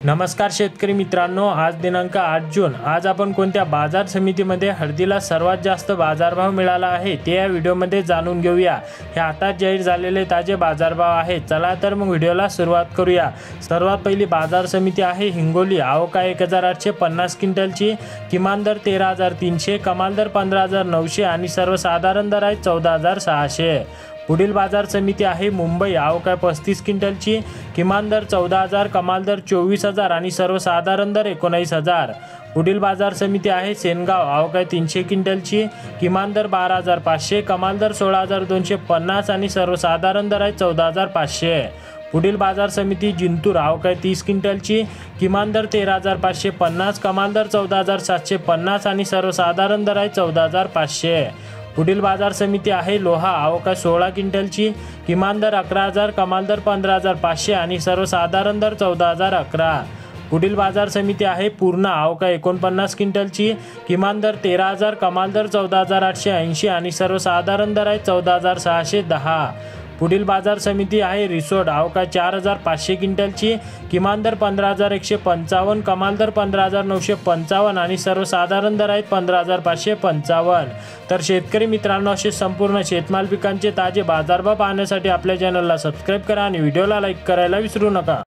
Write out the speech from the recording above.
नमस्कार शेतकरी मित्रांनो, आज दिनांक 8 जून। आज आपण कोणत्या बाजार समितीमध्ये हळदीला सर्वात जास्त बाजारभाव मिळाला आहे ते या व्हिडिओमध्ये जाणून घेऊया। हे आता जाहीर झालेले ताजे बाजारभाव आहेत। चला तर मग व्हिडिओला सुरुवात करूया। सर्वात पहिली बाजार समिती आहे हिंगोली। आवक 1850 क्विंटलची, किमान दर 13300, कमाल दर 15900 आणि सर्वसाधारण दर आहे 14600। पुढील बाजार समिती आहे मुंबई। आवक 35 क्विंटलची, किमान दर 14000, कमाल दर 24000 आणि सर्वसाधारण दर 19000। पुढील बाजार समिती आहे सेनगाव। आवक 300 क्विंटलची, किमान दर 12500, कमाल दर 16250 आणि सर्वसाधारण दर आहे 14500। पुढील बाजार समिती जिंतूर। आवक 30 क्विंटलची, किमान दर 13550, कमाल दर 14750 आणि सर्वसाधारण दर आहे 14500। पुढील बाजार समिती आहे लोहा। आवक 16 क्विंटलची, किमान दर 11000, कमाल दर 15500 आणि सर्वसाधारण दर 14011। पुढील बाजार समिती आहे पूर्णा। आवक 49 क्विंटलची, किमान दर 13000, कमाल दर 14880 आणि सर्वसाधारण दर आहे 14610। पुढील बाजार समिती आहे रिसोड। आवक 4500 क्विंटलची, किमान दर 15155, कमाल दर 15955 आणि सर्वसाधारण दर आहेत 15555। तर शेतकरी मित्रांनो, असे संपूर्ण शेतमाल पिकांचे ताजे बाजारभाव पाहण्यासाठी आपल्या चॅनलला सबस्क्राईब करा आणि व्हिडिओला लाईक करायला विसरू नका।